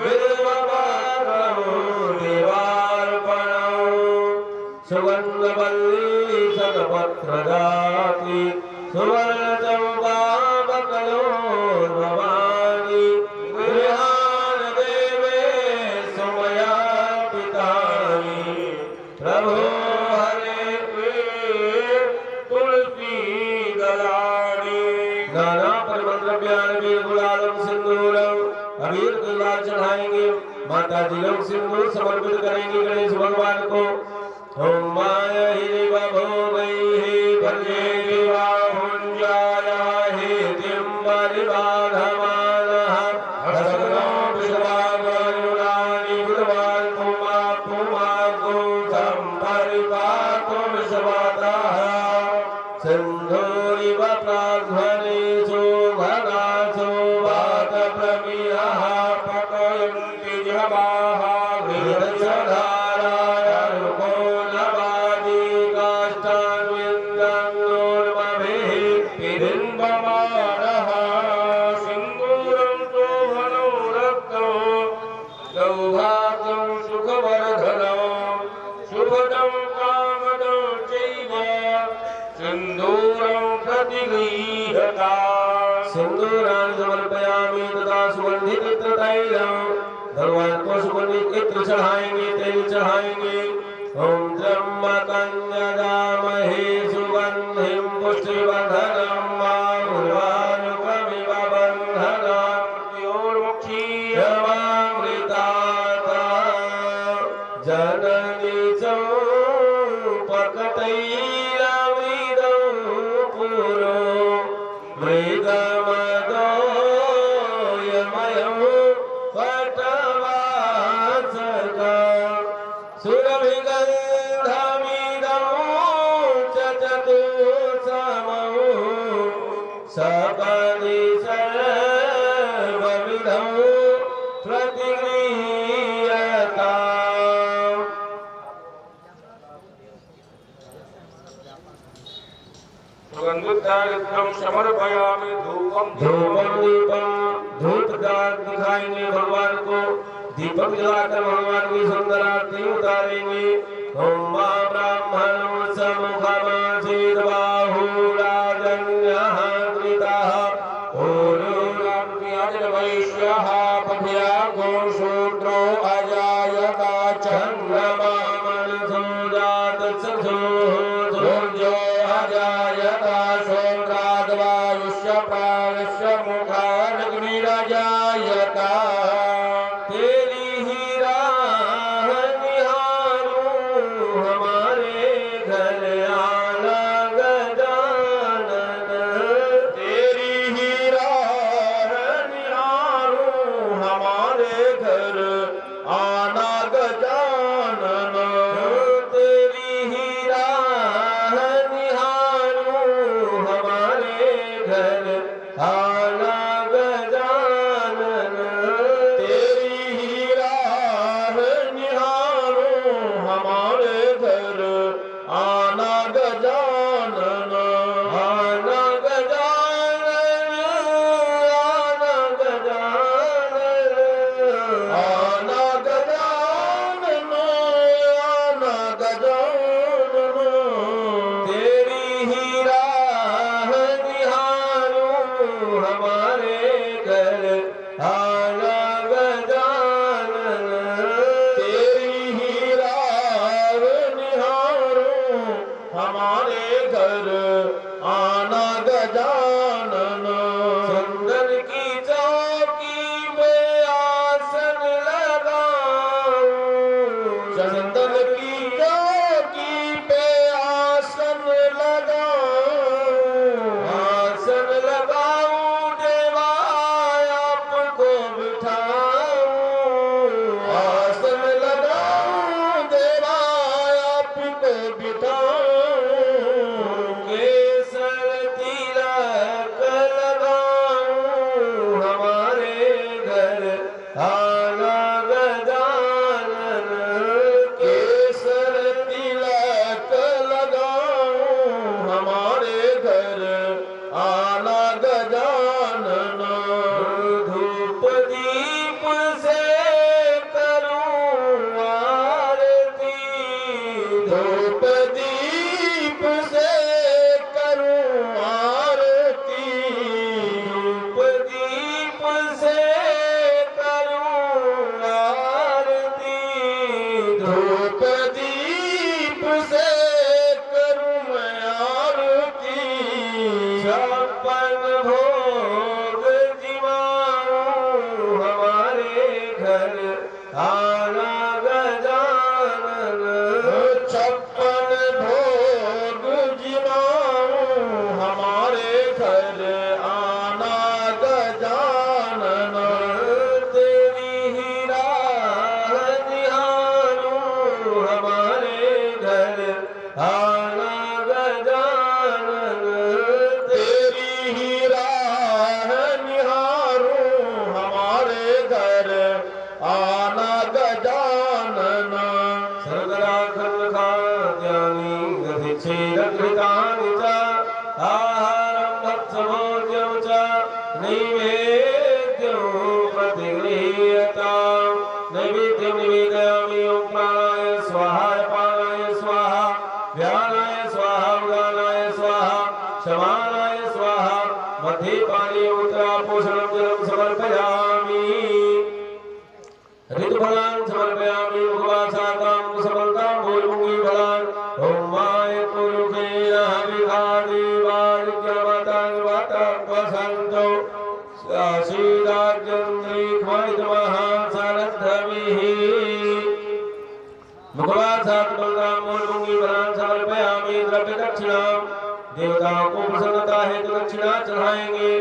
विल्वपात्रं देवार्पणं सुगन्धवल्ली शतपत्रजाति सुवर्णचम्पावकलोर्भवानि गृहाण देवे सुमया पितानि प्रभो हरे तुलसी दलानि नाना परिमलद्रव्याणि गुलालं सिंदूरं अबीर गुलाल चढ़ाएंगे माता जी लोग सिंदूर समर्पित करेंगे गणेश भगवान को ओम माया हि भवोमैः भजे विवाहुञ्जाया हि तिम्बरिबाधमानः गौरी प्राध्वनेषु घनासु वात प्रमियः पतयन्ति जवाः हृदयधारायरुको नवादि काष्ठान्विन्दन्नोर्मभिः पिरिन्वमानः सिन्दूरं शोभनो रक्तो सौभाग्यं सुखवर्धनम् शुभदं कामदं चैव सिन्दूरं प्रतिगृह्यता सिन्दूराणि समर्पयामि तथा सुगन्धितैलं भगवान को सुगंधित इत्र चढ़ाएंगे, तेल चढ़ाएंगे। ओम त्र्यंबकं यजामहे सुगंधिं पुष्टिवर्धनं मामुर्वारुकमिव बन्धनं मृत्योर्मुक्षीयमामृतात् जननी चम्पकतैलमृदं पुरो मृगमदोयमयं पटवासका सुरभिगन्धमिदं च चतुर्समं सपदि सर्वविधं प्रतिगृह्यताम्। सुगन्धितायुक्तं समर्पयामि धूपं दीपं धूप दिखाएंगे भगवान को, दीपक जलाकर भगवान की सुंदर आरती उतारेंगे। ओम ब्राह्मणो समुखमासीद बाहुराजन्यः कृतः वैश्यः पभ्यागो शूद्रो अजायत चन्द्रमा मनसो जातचक्षुः सूर्यो अजायत शूद्राद्वायुष्य प्राणस्य मुखादग्निरजायत तेरी ही राह निहारूं हमारे घर आना गजानन तेरी ही राह निहारूं हमारे घर आना गजानन तेरी ही राह निहारूं हमारे घर आना गजानन तेरी ही राह निहारूं हमारे घर आना गजानन आना गजानन आना गजानन आना गजानन आना गजानन तेरी ही राह निहारूं हमारे घर आना गजानन तेरी ही राह निहारूं हमारे घर आना गजानन संदन की चौकी में आसन लगाऊं चंदन की चौकी पे आसन लगाऊं आसन लगाऊं देवा आपको बिठाऊं आसन लगाऊं देवा आपको बिठाऊं केसर तिलक लगाऊं हमारे घर आना गजानन केसर तिलक लगाऊं हमारे घर आना गजानन धूप दीप से करूं आरती धूप दीप से करूं आरती धूप दीप से करूं आरती धूप दीप से करूं मैं आरती छप्पन भोग जिमाऊं हमारे घर आना गजानन छप्पन भोग जिमाऊं हमारे घर आना गजानन तेरी ही राह निहारूं हमारे घर आना गजानन आहारं भक्षभोज्यं च नैवेद्यं प्रतिगृह्यताम् नैवेद्यं निवेदयामि ओम प्राणाय स्वाहा अपानाय स्वाहा व्यानाय स्वाहा उदानाय स्वाहा शमानाय स्वाहा मध्ये पानी उत्तरापोषणं जलं समर्पयामि ऋतुफलान् समर्पयामि उपवासातां सफलतां भूर्भुवि फलान् ॐ माय कुरुखेन हविखादिवादिज्ञवतान्वतत्वसन्तो शासीदार्जन्त्रिख्वैतमहासारद्धविः मुखवासात्मकां भूर्भुवि फलान् समर्पयामि द्रव्यदक्षिणां देवताओं को प्रसन्नता हेतु दक्षिणा चढ़ाएंगे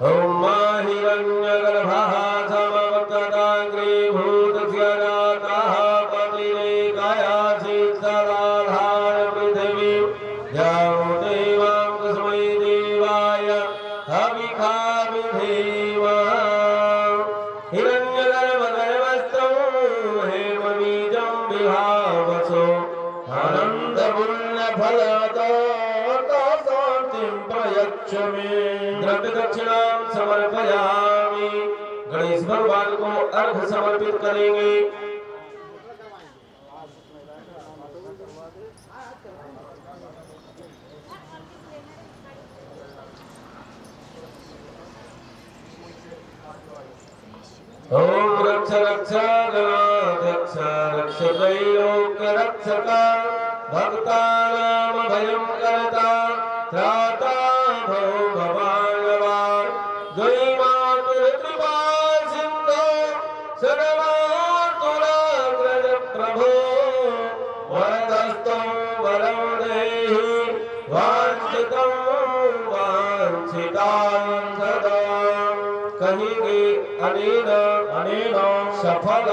ओम माहिरण्यगर्भः समवक्तदाग्रीभूतस्य जातः पतिरेकायासीत्सदाधार पृथिवी जाओ देवां तस्मै देवाय हविखा विधेमः हिरण्यगर्भगर्भस्थं हेमबीजं विभावसो अनन्तपुण्यफलदो शान्तिं प्रयच्छ मे द्रव्यदक्षिणां समर्पयामि गणेश भगवान को अर्घ्य समर्पित करेंगे ओम रक्ष रक्ष गणाध्यक्ष रक्ष त्रैलोक्य रक्षक भक्तानां भयं करता त्राता भव भवान् जय मातुर कृपा सिंधु सर्वातुराग्रज प्रभो वरदस्तं वरं देहि वाञ्छितं वाञ्छितां सदा कहिगे अनेन सफल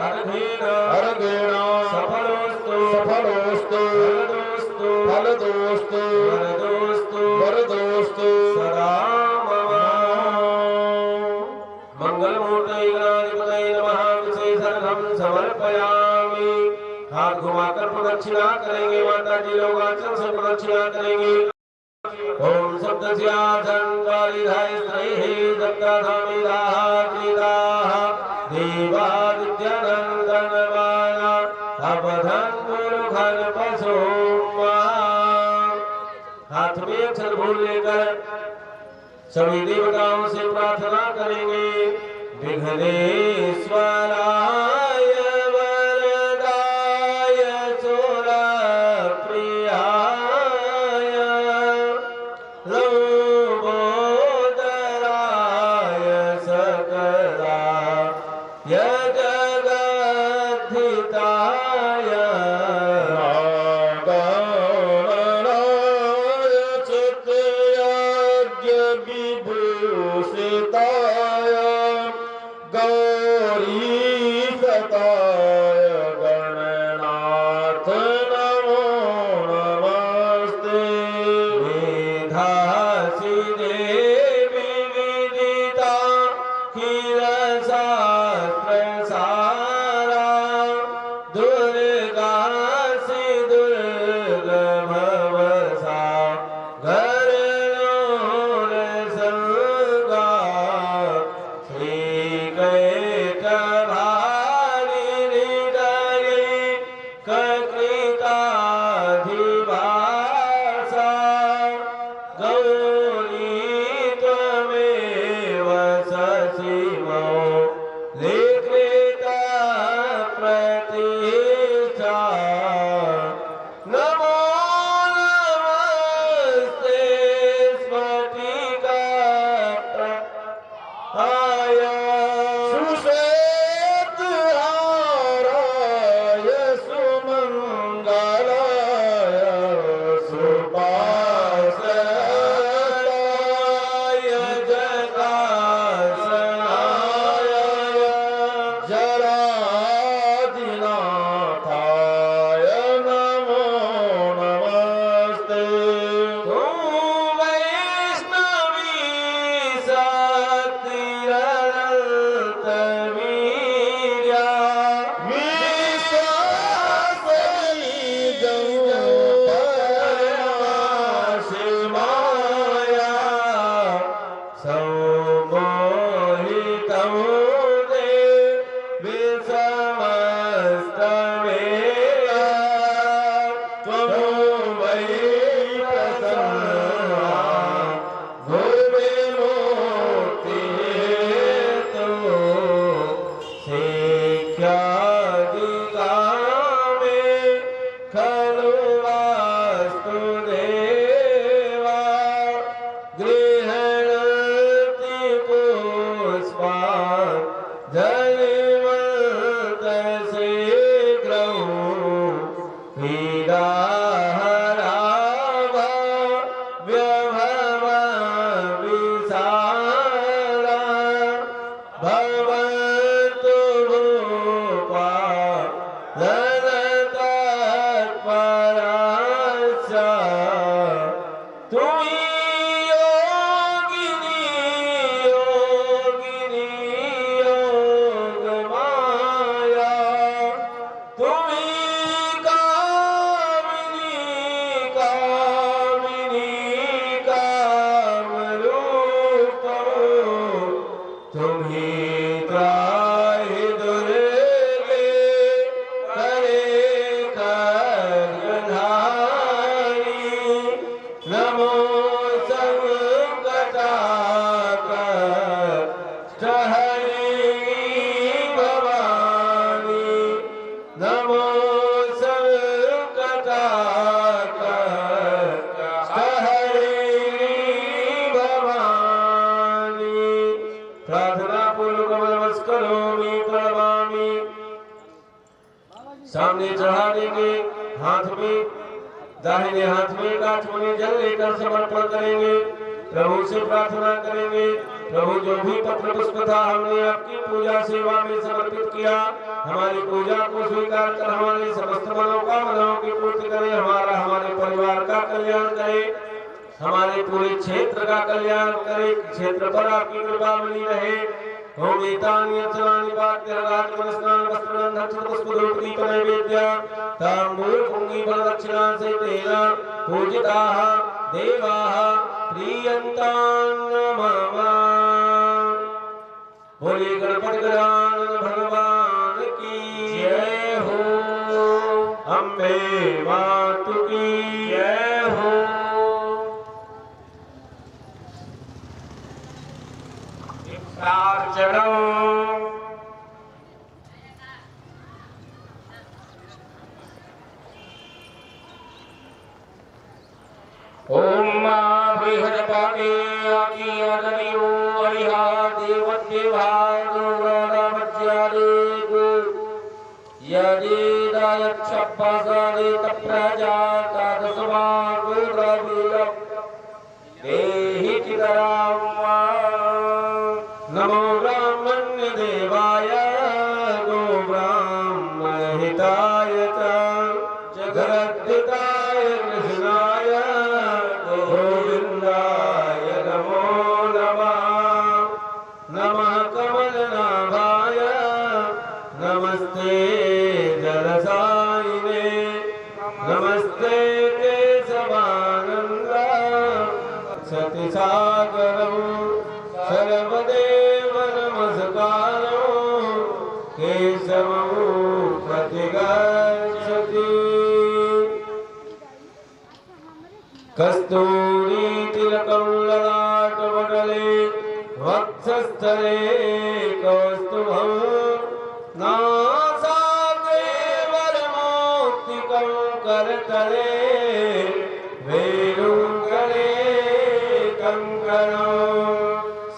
अर्घेण सफलोस्तु फलदोस्तु वरदोस्तु सदा मम मंगलमूर्तये गणाधिपतये नमः विशेषर्घं समर्पयामि हाथ घुमाकर प्रदक्षिणा करेंगे माता जी लोग आंचल से प्रदक्षिणा करेंगे ओम सप्तस्यासनकारिधाय स्त्रैः दत्ताधामिदाः क्रीडाः देवादित्यनन्दनमाना अवधन् गुरुखन पशोमा हाथ में अक्षर भूल लेकर सभी देवताओं से प्रार्थना करेंगे विघ्नेश्वराय वरदाय सुरप्रियाय लंबोदराय सकलाय जगद्धिताय नागाय चित्तयज्ञ विभूषिताय गौरी सामने चढ़ा देंगे। हाथ में दाहिने हाथ में काठमणि जल लेकर समर्पण करेंगे। प्रभु से प्रार्थना करेंगे, प्रभु जो भी पत्र पुष्प था हमने आपकी पूजा सेवा में समर्पित किया, हमारी पूजा को स्वीकार कर हमारी समस्त मनोकामनाओं की पूर्ति करे, हमारा हमारे परिवार का कल्याण करे, हमारे पूरे क्षेत्र का कल्याण करे, क्षेत्र पर आपकी कृपा बनी रहे। ओम एतानि अचलानि वाक्यराज मनस्नान वस्त्रदान दक्षिण पुष्प धूप दीप नैवेद्य तांबूल पुंगी फल दक्षिणा से तेना पूजिताः देवाः प्रियन्तां नमः। बोले गणपति गजानन भगवान की जय हो, अम्बे मातु की जय हो। ओम बृहस्पति अकियदयो अरिहा देवदेवानुरामज्यादेगो यदि दयच्छपसरे तप्रजाता दशमागुरविलम् देहि चितराम नमो ब्राह्मण्य देवाय गो ब्राह्मण हिताय च जगद्धिताय कृष्णाय गोविन्दाय नमो नमः। नमः कमलनाभाय नमस्ते जलसायिने नमस्ते केशवानन्द सतिसागरौ सर्वदेव नमस्कारो केशवौ प्रतिगच्छति। कस्तूरी तिलकं ललाटपटले वक्षस्थले कौस्तुभं नासाग्रे वरमौक्तिकं करतले वेणुगणे कंकणं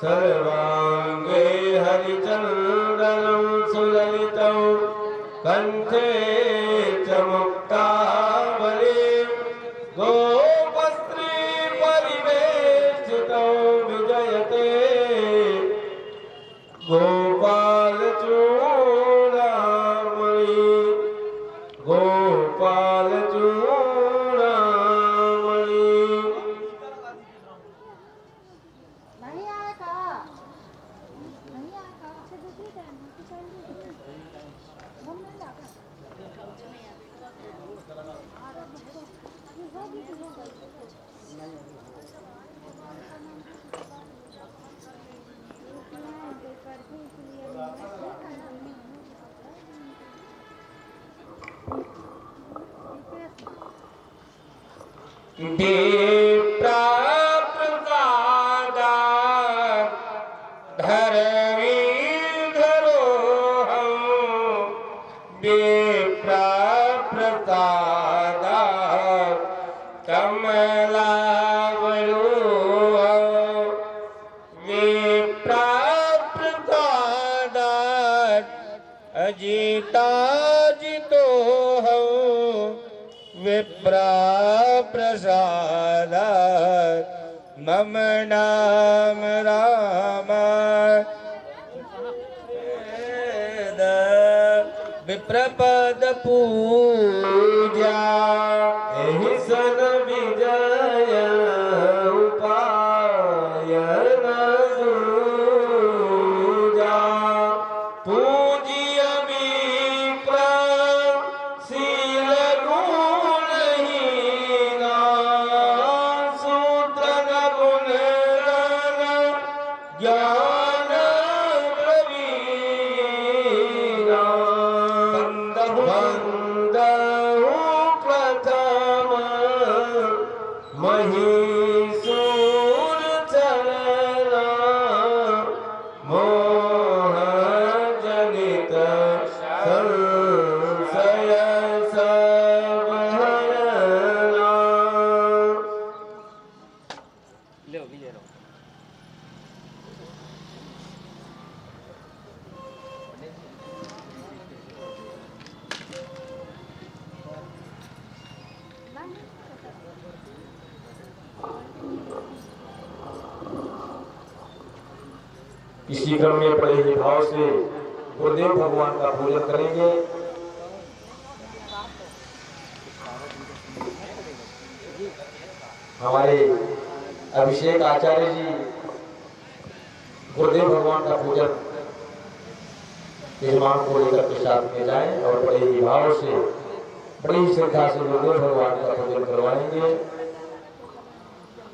सर्वांगे हरिचन्दनं सुललितं कंठे च मुक्तावली गोपस्त्री परिवेष्टितो विजयते गोपाल चूड़ामणि गोपाल चूड़ामणि। नहीं आएगा, नहीं आएगा, अच्छे से ठीक है, तो चलिए, हम नहीं जाएगा। अजिता जितो हो विप्रा प्रसाद मम नाम राम विप्रपद पूजा एहि सन विजय उपाय न दूजा पूजिय विप्र शील गुणहीना सूत्र गुण ज्ञान प्रवीणा बंदहु प्रथम महीसूर चलना मोह जनित संशय सब हरना। इसी क्रम में बड़े ही भाव से गुरुदेव भगवान का पूजन करेंगे। हमारे अभिषेक आचार्य जी गुरुदेव भगवान का पूजन यजमान को लेकर के साथ में जाएं और बड़े ही भाव से बड़ी श्रद्धा से गुरुदेव भगवान का पूजन करवाएंगे।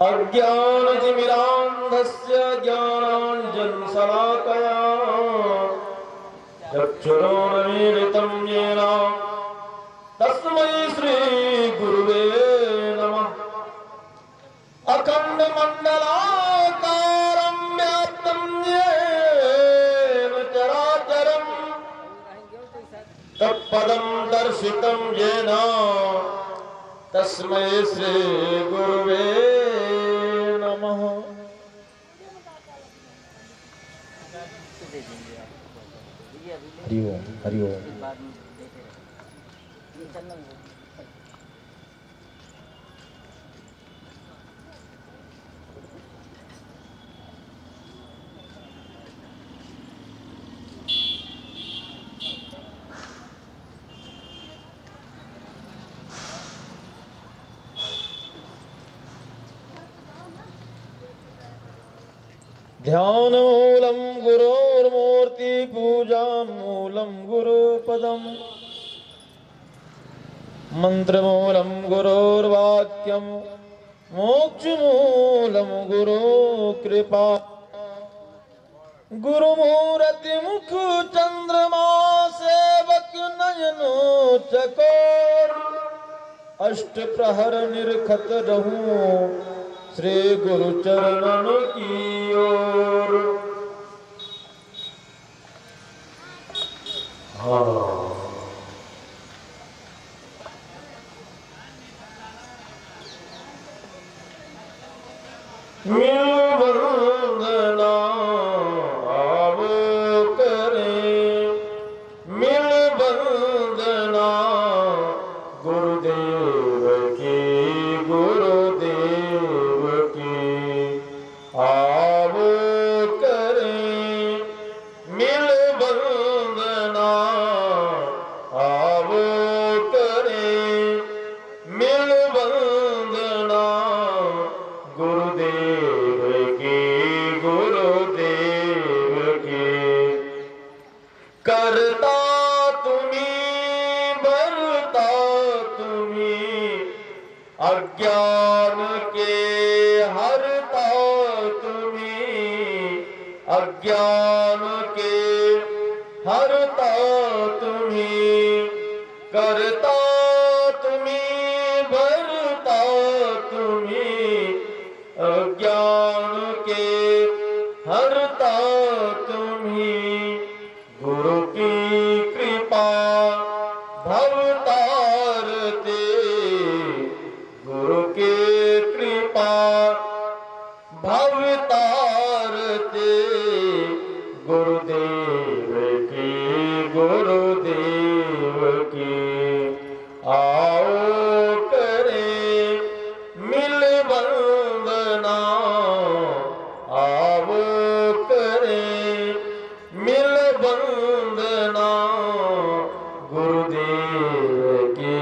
अज्ञानतिमिरान्धस्य ज्ञानाञ्जनशलाकया चक्षुरुन्मीलितं येन तस्मै श्रीगुरुवे नमः। अखण्डमण्डलाकारं व्याप्तं येन चराचरं तत्पदं दर्शितं येन तस्मै श्रीगुरुवे नमः। हरि ओम हरि ओम। ध्यानमूलं गुरोर्मूर्ति पूजामूलं गुरुपदम् मंत्रमूलं गुरोर्वाक्यं मोक्षमूलं गुरुकृपा। गुरुमूर्तिमुख चंद्रमा सेवक नयन चकोर अष्ट प्रहर निरखत रहूं श्री गुरु चरणन की ओर। मिल वंदना आवो करें, मिल वंदना गुरुदेव की, गुरुदेव की आवो करें। मिल वंदना आवो करें, मिल वंदना गुरुदेव की, गुरुदेव की। करता तुम्ही भरता तुम्ही अज्ञान के हरता तुम्ही, अज्ञान के हरता तुम्ही। करता तुम्ही भरता तुम्ही अज्ञान के हरता तुम्ही। गुरु की कृपा भवतारते, गुरु की कृपा भवतारते। गुरुदेव की, गुरुदेव की आओ करें मिल वंदना। आओ करें मिल वंदना गुरुदेव की,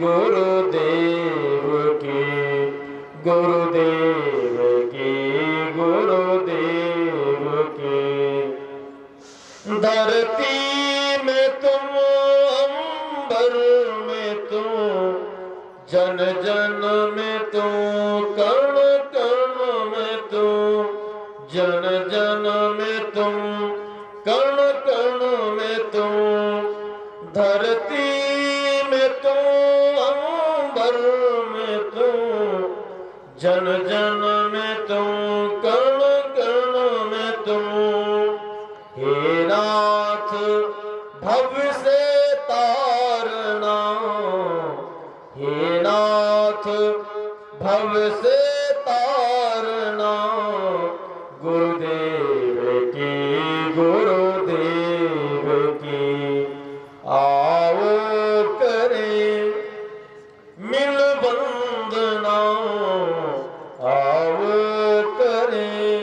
गुरुदेव की, गुरुदेव की, गुरुदेव की। धरती में तुम, अंबर में तुम, जन जन में तुम, कण कण में तुम, जन जन में तुम, कण कण में तुम। धरती में तुम, अंबर में तुम, जन जन में तुम, कण कण में तुम। हे नाथ भव से तारना, हे नाथ भव से तारना। गुरुदेव की, गुरुदेव की आओ करें मिल वंदना। आओ करें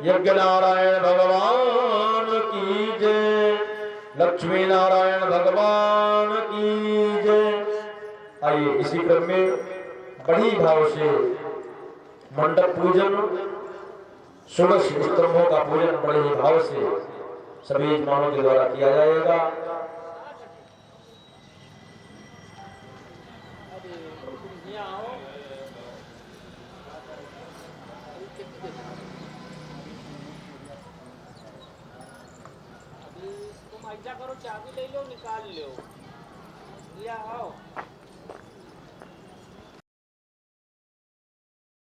यज्ञ नारायण भगवान की जय, लक्ष्मी नारायण भगवान की जय। आइए इसी क्रम में बड़ी भाव से मंडप पूजन, षोडश स्तंभों का पूजन बड़े ही भाव से सभी यजमानों के द्वारा किया जाएगा। तुम ऐसा करो, चाबी ले लो, निकाल लो, लिया आओ।